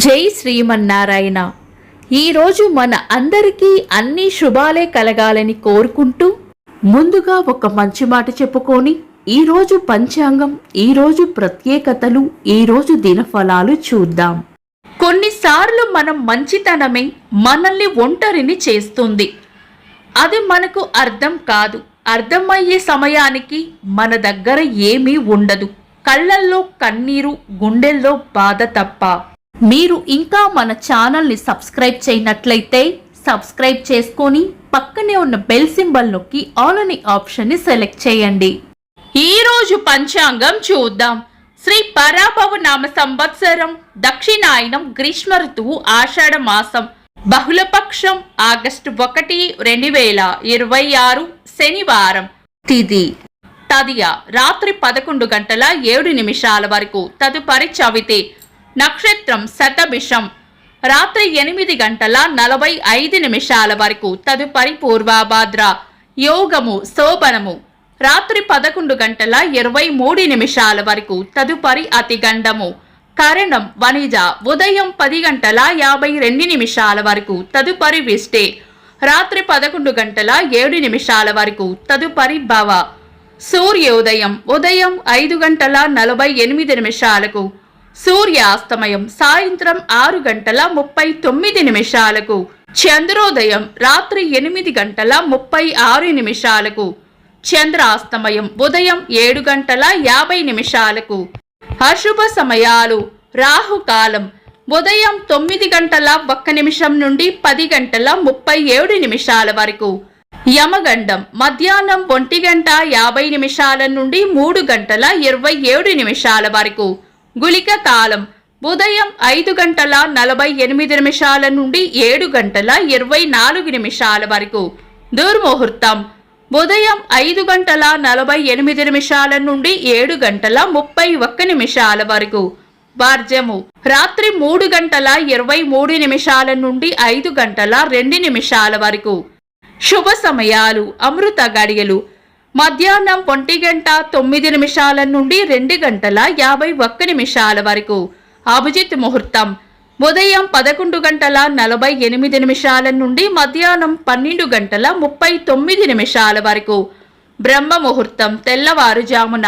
జై శ్రీమన్నారాయణ. ఈరోజు మన అందరికీ అన్ని శుభాలే కలగాలని కోరుకుంటూ ముందుగా ఒక మంచి మాట చెప్పుకొని ఈరోజు పంచాంగం, ఈరోజు ప్రత్యేకతలు, ఈరోజు దినఫలాలు చూద్దాం. కొన్నిసార్లు మనం మంచితనమే మనల్ని ఒంటరిని చేస్తుంది. అది మనకు అర్థం కాదు. అర్థమయ్యే సమయానికి మన దగ్గర ఏమీ ఉండదు. కళ్ళల్లో కన్నీరు, గుండెల్లో బాధ తప్ప. మీరు ఇంకా మన ఛానల్ని సబ్స్క్రైబ్ చేయనట్లయితే సబ్స్క్రైబ్ చేసుకొని పక్కనే ఉన్న బెల్ సింబల్ నొక్కి ఆల్ అనే ఆప్షన్ని సెలెక్ట్ చేయండి. ఈరోజు పంచాంగం చూద్దాం. శ్రీ పరాభవ నామ సంవత్సరం, దక్షిణాయనం, గ్రీష్మ ఋతువు, ఆషాఢ మాసం, బహుళపక్షం, ఆగస్టు 1, 2026, శనివారం. తిథి తదియ రాత్రి 11 గంటల 7 నిమిషాల వరకు. తదుపరి చవితి. నక్షత్రం శతభిషం రాత్రి 8 గంటల 45 నిమిషాల వరకు. తదుపరి పూర్వభాద్ర. యోగము శోభనము రాత్రి 11 గంటల 23 నిమిషాల వరకు. తదుపరి అతిగండము. కరణం వనిజ ఉదయం 10 గంటల 52 నిమిషాల వరకు. తదుపరి విష్టే రాత్రి 11 గంటల 7 నిమిషాల వరకు. తదుపరి భవ. సూర్యోదయం ఉదయం 5 గంటల 48 నిమిషాలకు. సూర్యాస్తమయం సాయంత్రం 6 గంటల 39 నిమిషాలకు. చంద్రోదయం రాత్రి 8 గంటల 36 నిమిషాలకు. చంద్రాస్తమయం ఉదయం 7 గంటల 50 నిమిషాలకు. అశుభ సమయాలు. రాహుకాలం ఉదయం 9 గంటల 1 నిమిషం నుండి 10 గంటల 37 నిమిషాల వరకు. యమగండం మధ్యాహ్నం 1 గంట 50 నిమిషాల నుండి 3 గంటల 27 నిమిషాల వరకు. గుళిక కాలం ఉదయం 5 గంటల 48 నిమిషాల నుండి 7 గంటల 24 నిమిషాల వరకు. దుర్ముహూర్తం ఉదయం 5 గంటల 48 నిమిషాల నుండి 7 గంటల 31 నిమిషాల వరకు. వర్జము రాత్రి 3 గంటల 23 నిమిషాల నుండి 5 గంటల 2 నిమిషాల వరకు. శుభ సమయాలు. అమృత గడియలు మధ్యాహ్నం 1 గంట 9 నిమిషాల నుండి 2 గంటల 51 నిమిషాల వరకు. అభిజిత్ ముహూర్తం ఉదయం 11 గంటల 48 నిమిషాల నుండి మధ్యాహ్నం 12 గంటల 39 నిమిషాల వరకు. బ్రహ్మ ముహూర్తం తెల్లవారుజామున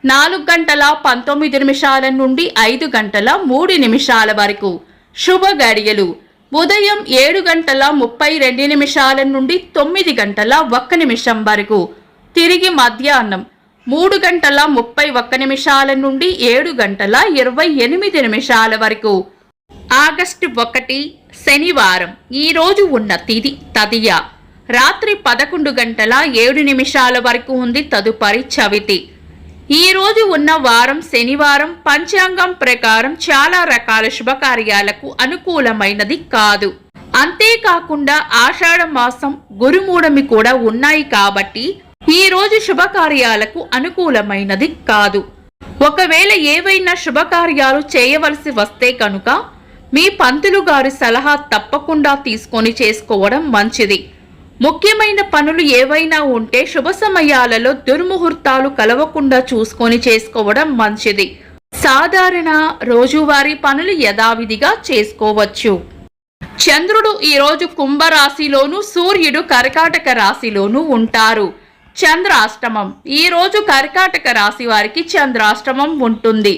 4 గంటల 19 నిమిషాల నుండి 5 గంటల 3 నిమిషాల వరకు. శుభ గడియలు ఉదయం 7 గంటల 32 నిమిషాల నుండి 9 గంటల 1 నిమిషం వరకు. తిరిగి మధ్యాహ్నం 3 గంటల 31 నిమిషాల నుండి 7 గంటల 28 నిమిషాల వరకు. ఆగస్టు 1, శనివారం. ఈరోజు ఉన్న తిథి తదియ రాత్రి 11 గంటల 7 నిమిషాల వరకు ఉంది. తదుపరి చవితి. ఈరోజు ఉన్న వారం శనివారం. పంచాంగం ప్రకారం చాలా రకాల శుభకార్యాలకు అనుకూలమైనది కాదు. అంతేకాకుండా ఆషాఢ మాసం, గురుమూఢమి కూడా ఉన్నాయి కాబట్టి ఈ రోజు శుభకార్యాలకు అనుకూలమైనది కాదు. ఒకవేళ ఏవైనా శుభకార్యాలు చేయవలసి వస్తే కనుక మీ పంతులు గారి సలహా తప్పకుండా తీసుకొని చేసుకోవడం మంచిది. ముఖ్యమైన పనులు ఏవైనా ఉంటే శుభ సమయాలలో దుర్ముహూర్తాలు కలవకుండా చూసుకొని చేసుకోవడం మంచిది. సాధారణ రోజువారీ పనులు యథావిధిగా చేసుకోవచ్చు. చంద్రుడు ఈరోజు కుంభరాశిలోను, సూర్యుడు కర్కాటక రాశిలోను ఉంటారు. చంద్రాష్టమం. ఈరోజు కర్కాటక రాశి వారికి చంద్రాష్టమం ఉంటుంది.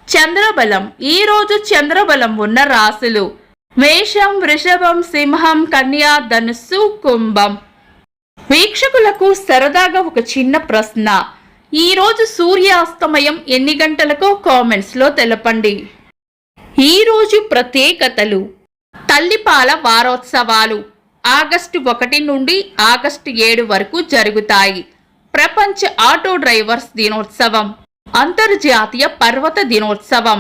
చంద్రబలం. ఈరోజు చంద్రబలం ఉన్న రాశులు మేషం, వృషభం, సింహం, కన్యా, ధనుస్సు, కుంభం. వీక్షకులకు సరదాగా ఒక చిన్న ప్రశ్న. ఈరోజు సూర్యాస్తమయం ఎన్ని గంటలకో కామెంట్స్ లో తెలపండి. ఈరోజు ప్రత్యేకతలు. తల్లిపాల వారోత్సవాలు ఆగస్టు 1 నుండి ఆగస్టు 7 వరకు జరుగుతాయి. ప్రపంచ ఆటో డ్రైవర్స్ దినోత్సవం, అంతర్జాతీయ పర్వత దినోత్సవం,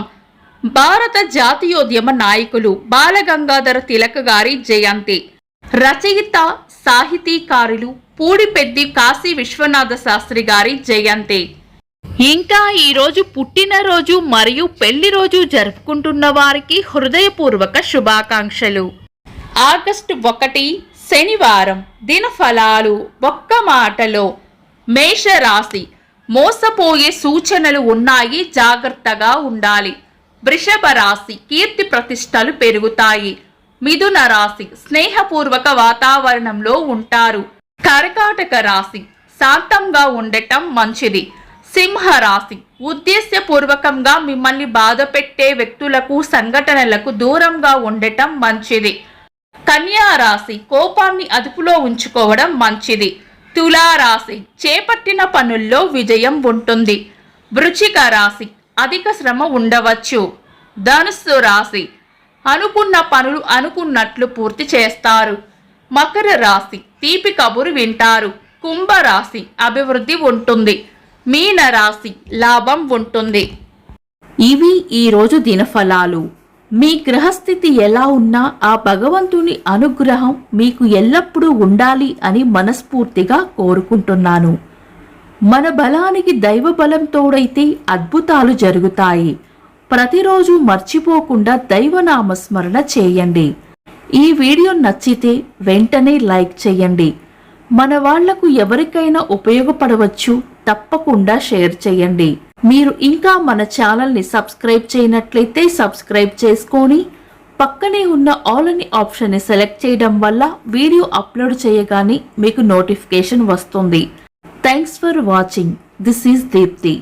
భారత జాతీయోద్యమ నాయకులు బాలగంగాధర తిలక్ గారి జయంతి, రచయిత సాహితీకారులు పూడిపెద్ది కాశీ విశ్వనాథ శాస్త్రి గారి జయంతి. ఇంకా ఈరోజు పుట్టినరోజు మరియు పెళ్లి రోజు జరుపుకుంటున్న వారికి హృదయపూర్వక శుభాకాంక్షలు. ఆగస్టు 1, శనివారం. దినఫలాలు. ఒక్క మాటలో మేషరాశి. మోసపోయే సూచనలు ఉన్నాయి, జాగ్రత్తగా ఉండాలి. వృషభ రాశి కీర్తి ప్రతిష్టలు పెరుగుతాయి. మిథున రాశి స్నేహపూర్వక వాతావరణంలో ఉంటారు. కర్కాటక రాశి శాంతంగా ఉండటం మంచిది. సింహ రాశి ఉద్దేశ్యపూర్వకంగా మిమ్మల్ని బాధ పెట్టే వ్యక్తులకు సంఘటనలకు దూరంగా ఉండటం మంచిది. కన్యా రాశి కోపాన్ని అదుపులో ఉంచుకోవడం మంచిది. తులా రాశి చేపట్టిన పనుల్లో విజయం ఉంటుంది. వృశ్చిక రాశి అధిక శ్రమ ఉండవచ్చు. ధనుస్సు రాశి అనుకున్న పనులు అనుకున్నట్లు పూర్తి చేస్తారు. మకర రాశి తీపి కబురు వింటారు. కుంభరాశి అభివృద్ధి ఉంటుంది. మీన రాశి లాభం ఉంటుంది. ఇవి ఈరోజు దినఫలాలు. మీ గ్రహస్థితి ఎలా ఉన్నా ఆ భగవంతుని అనుగ్రహం మీకు ఎల్లప్పుడూ ఉండాలి అని మనస్ఫూర్తిగా కోరుకుంటున్నాను. మన బలానికి దైవ బలం తోడైతే అద్భుతాలు జరుగుతాయి. ప్రతిరోజు మర్చిపోకుండా దైవనామస్మరణ చేయండి. ఈ వీడియో నచ్చితే వెంటనే లైక్ చేయండి. మన వాళ్లకు ఎవరికైనా ఉపయోగపడవచ్చు. తప్పకుండా షేర్ చేయండి. మీరు ఇంకా మన ఛానల్ని సబ్స్క్రైబ్ చేయనట్లయితే సబ్స్క్రైబ్ చేసుకొని పక్కనే ఉన్న ఆల్ అని ఆప్షన్ని సెలెక్ట్ చేయడం వల్ల వీడియో అప్లోడ్ చేయగానే మీకు నోటిఫికేషన్ వస్తుంది. Thanks for watching. This is Deepti.